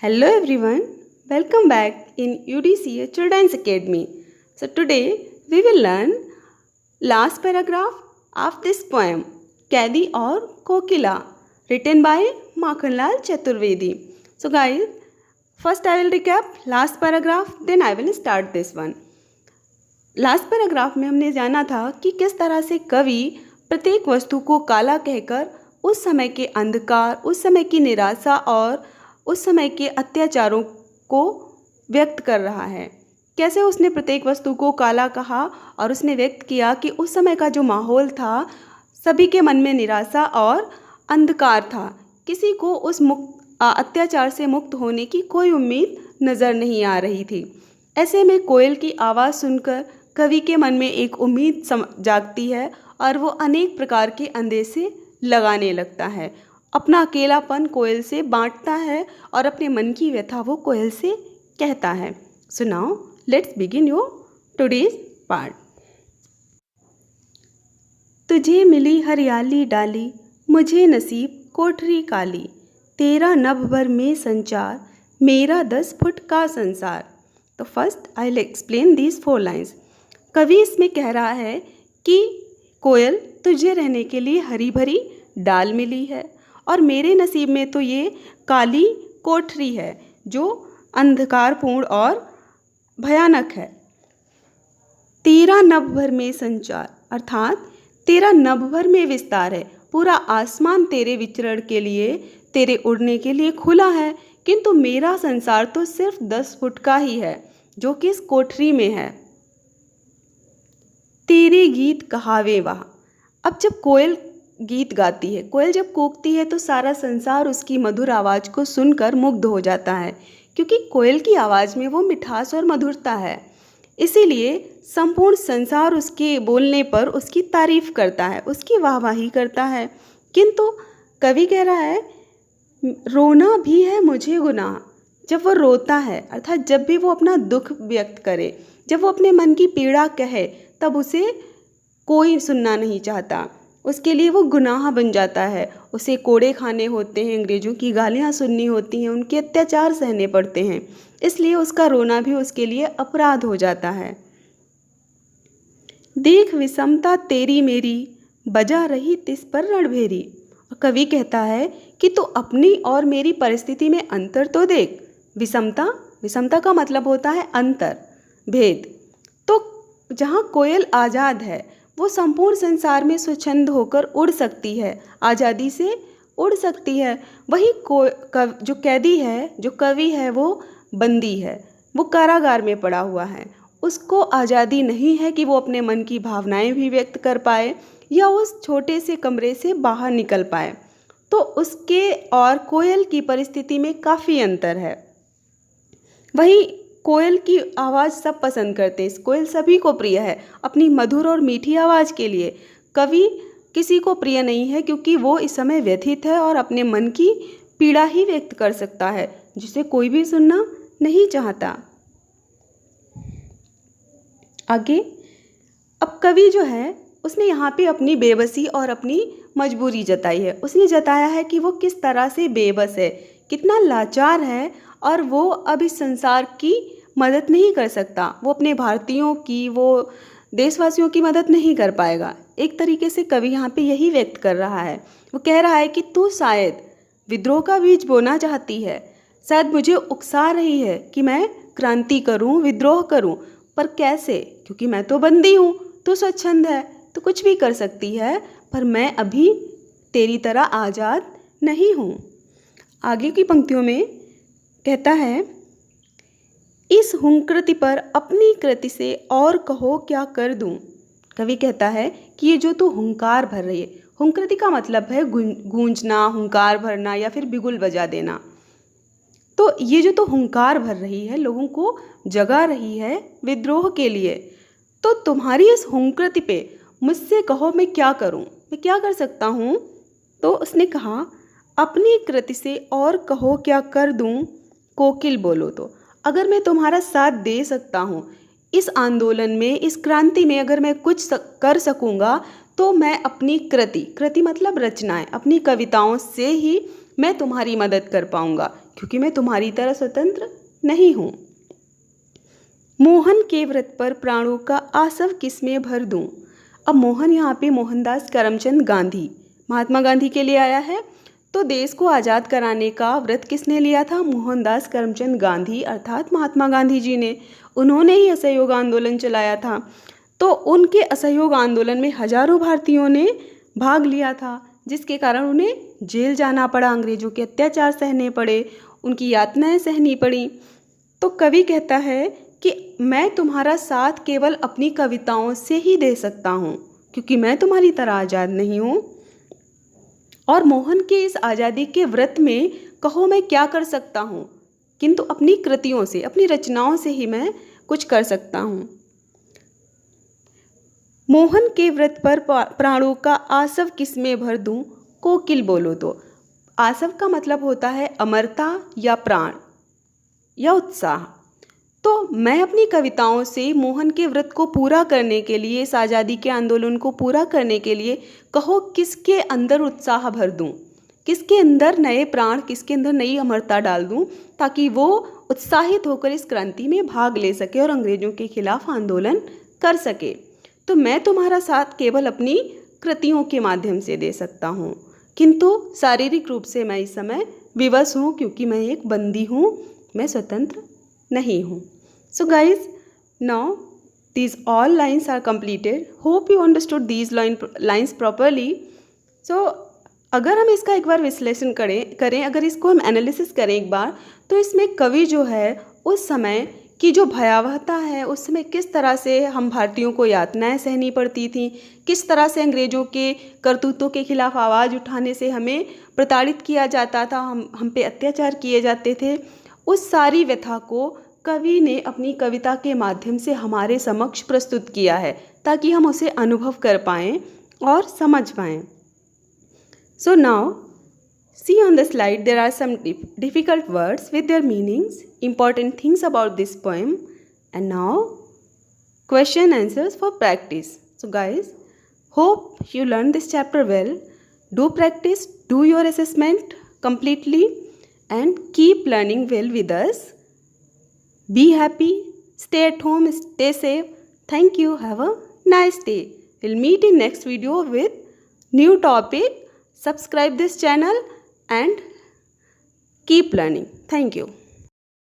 Hello everyone, welcome back in UDCA Children's Academy. So today we will learn last paragraph of this poem Kaidi aur Kokila written by Makhanlal Chaturvedi. So guys, first I will recap last paragraph, then I will start this one. Last paragraph में हमने जाना था कि किस तरह से कवि प्रत्येक वस्तु को काला कहकर उस समय के अंधकार, उस समय की निराशा और उस समय के अत्याचारों को व्यक्त कर रहा है। कैसे उसने प्रत्येक वस्तु को काला कहा और उसने व्यक्त किया कि उस समय का जो माहौल था, सभी के मन में निराशा और अंधकार था। किसी को उस अत्याचार से मुक्त होने की कोई उम्मीद नज़र नहीं आ रही थी। ऐसे में कोयल की आवाज़ सुनकर कवि के मन में एक उम्मीद जागती है और वो अनेक प्रकार के अंदेशे लगाने लगता है। अपना अकेलापन कोयल से बांटता है और अपने मन की व्यथा वो कोयल से कहता है। So now let's begin your today's part. तुझे मिली हरियाली डाली, मुझे नसीब कोठरी काली, तेरा नभ भर में संचार, मेरा 10 फुट का संसार। तो first I will explain these 4 lines. कवि इसमें कह रहा है कि कोयल, तुझे रहने के लिए हरी भरी डाल मिली है और मेरे नसीब में तो ये काली कोठरी है जो अंधकारपूर्ण और भयानक है। तेरा नभ भर में संचार, अर्थात तेरा नभ भर में विस्तार है। पूरा आसमान तेरे विचरण के लिए, तेरे उड़ने के लिए खुला है, किंतु मेरा संसार तो सिर्फ 10 फुट का ही है जो कि इस कोठरी में है। तेरे गीत कहावे वहाँ। अब जब कोयल गीत गाती है, कोयल जब कूकती है तो सारा संसार उसकी मधुर आवाज़ को सुनकर मुग्ध हो जाता है, क्योंकि कोयल की आवाज़ में वो मिठास और मधुरता है। इसीलिए संपूर्ण संसार उसके बोलने पर उसकी तारीफ करता है, उसकी वाहवाही करता है। किंतु कवि कह रहा है, रोना भी है मुझे गुनाह। जब वो रोता है, अर्थात जब भी वो अपना दुख व्यक्त करे, जब वो अपने मन की पीड़ा कहे, तब उसे कोई सुनना नहीं चाहता। उसके लिए वो गुनाह बन जाता है। उसे कोड़े खाने होते हैं, अंग्रेज़ों की गालियाँ सुननी होती हैं, उनके अत्याचार सहने पड़ते हैं। इसलिए उसका रोना भी उसके लिए अपराध हो जाता है। देख विषमता तेरी मेरी, बजा रही तिस पर रणभेरी। कवि कहता है कि तू अपनी और मेरी परिस्थिति में अंतर तो देख। विषमता का मतलब होता है अंतर, भेद। तो जहाँ कोयल आज़ाद है, वो संपूर्ण संसार में स्वच्छंद होकर उड़ सकती है, आज़ादी से उड़ सकती है। वही जो कैदी है, जो कवि है, वो बंदी है, वो कारागार में पड़ा हुआ है। उसको आज़ादी नहीं है कि वो अपने मन की भावनाएं भी व्यक्त कर पाए या उस छोटे से कमरे से बाहर निकल पाए। तो उसके और कोयल की परिस्थिति में काफ़ी अंतर है। वही कोयल की आवाज़ सब पसंद करते हैं, कोयल सभी को प्रिय है अपनी मधुर और मीठी आवाज़ के लिए। कवि किसी को प्रिय नहीं है, क्योंकि वो इस समय व्यथित है और अपने मन की पीड़ा ही व्यक्त कर सकता है, जिसे कोई भी सुनना नहीं चाहता। आगे अब कवि जो है, उसने यहाँ पे अपनी बेबसी और अपनी मजबूरी जताई है। उसने जताया है कि वो किस तरह से बेबस है, कितना लाचार है, और वो अब इस संसार की मदद नहीं कर सकता। वो अपने भारतीयों की, वो देशवासियों की मदद नहीं कर पाएगा। एक तरीके से कवि यहाँ पे यही व्यक्त कर रहा है। वो कह रहा है कि तू शायद विद्रोह का बीज बोना चाहती है, शायद मुझे उकसा रही है कि मैं क्रांति करूँ, विद्रोह करूँ, पर कैसे? क्योंकि मैं तो बंदी हूँ, तू स्वच्छंद है, तो कुछ भी कर सकती है, पर मैं अभी तेरी तरह आज़ाद नहीं हूँ। आगे की पंक्तियों में कहता है, इस हुंकृति पर अपनी कृति से और कहो क्या कर दूं। कवि कहता है कि ये जो तू हुंकार भर रही है, हुंकृति का मतलब है गूंजना, हुंकार भरना या फिर बिगुल बजा देना। तो ये जो तू हुंकार भर रही है, लोगों को जगा रही है विद्रोह के लिए, तो तुम्हारी इस हुंकृति पे मुझसे कहो मैं क्या करूं, मैं क्या कर सकता हूं। तो उसने कहा, अपनी कृति से और कहो क्या कर दूं, कोकिल बोलो तो। अगर मैं तुम्हारा साथ दे सकता हूँ इस आंदोलन में, इस क्रांति में, अगर मैं कुछ कर सकूँगा, तो मैं अपनी कृति मतलब रचनाएं, अपनी कविताओं से ही मैं तुम्हारी मदद कर पाऊंगा, क्योंकि मैं तुम्हारी तरह स्वतंत्र नहीं हूँ। मोहन के व्रत पर प्राणों का आसव किसमें भर दूँ। अब मोहन यहाँ पे मोहनदास करमचंद गांधी, महात्मा गांधी के लिए आया है। तो देश को आज़ाद कराने का व्रत किसने लिया था? मोहनदास करमचंद गांधी अर्थात महात्मा गांधी जी ने। उन्होंने ही असहयोग आंदोलन चलाया था। तो उनके असहयोग आंदोलन में हजारों भारतीयों ने भाग लिया था, जिसके कारण उन्हें जेल जाना पड़ा, अंग्रेजों के अत्याचार सहने पड़े, उनकी यातनाएं सहनी पड़ी। तो कवि कहता है कि मैं तुम्हारा साथ केवल अपनी कविताओं से ही दे सकता हूँ, क्योंकि मैं तुम्हारी तरह आज़ाद नहीं हूँ। और मोहन के इस आज़ादी के व्रत में कहो मैं क्या कर सकता हूँ, किंतु अपनी कृतियों से, अपनी रचनाओं से ही मैं कुछ कर सकता हूँ। मोहन के व्रत पर प्राणों का आसव किसमें भर दूँ, कोकिल बोलो तो। आसव का मतलब होता है अमरता या प्राण या उत्साह। तो मैं अपनी कविताओं से मोहन के व्रत को पूरा करने के लिए, इस आज़ादी के आंदोलन को पूरा करने के लिए कहो किसके अंदर उत्साह भर दूं, किसके अंदर नए प्राण, किसके अंदर नई अमरता डाल दूं, ताकि वो उत्साहित होकर इस क्रांति में भाग ले सके और अंग्रेजों के खिलाफ आंदोलन कर सके। तो मैं तुम्हारा साथ केवल अपनी कृतियों के माध्यम से दे सकता हूँ, किंतु शारीरिक रूप से मैं इस समय विवश हूँ, क्योंकि मैं एक बंदी हूँ, मैं स्वतंत्र नहीं हूँ। So guys, now these all lines are completed. Hope you understood these lines properly. So अगर हम इसका एक बार विश्लेषण करें, अगर इसको हम एनालिसिस करें एक बार, तो इसमें कवि जो है उस समय की जो भयावहता है, उस समय किस तरह से हम भारतीयों को यातनाएं सहनी पड़ती थी, किस तरह से अंग्रेज़ों के करतूतों के खिलाफ आवाज़ उठाने से हमें प्रताड़ित किया जाता था, हम पे अत्याचार किए जाते थे, उस सारी व्यथा को कवि ने अपनी कविता के माध्यम से हमारे समक्ष प्रस्तुत किया है, ताकि हम उसे अनुभव कर पाएँ और समझ पाएँ। So now see on the slide there are some difficult words with their meanings, important things about this poem, and now question answers for practice. So guys, hope you learned this chapter well. Do practice, do your assessment completely, and keep learning well with us. Be happy, stay at home, stay safe. Thank you. Have a nice day. We'll meet in next video with new topic. Subscribe this channel and keep learning. Thank you.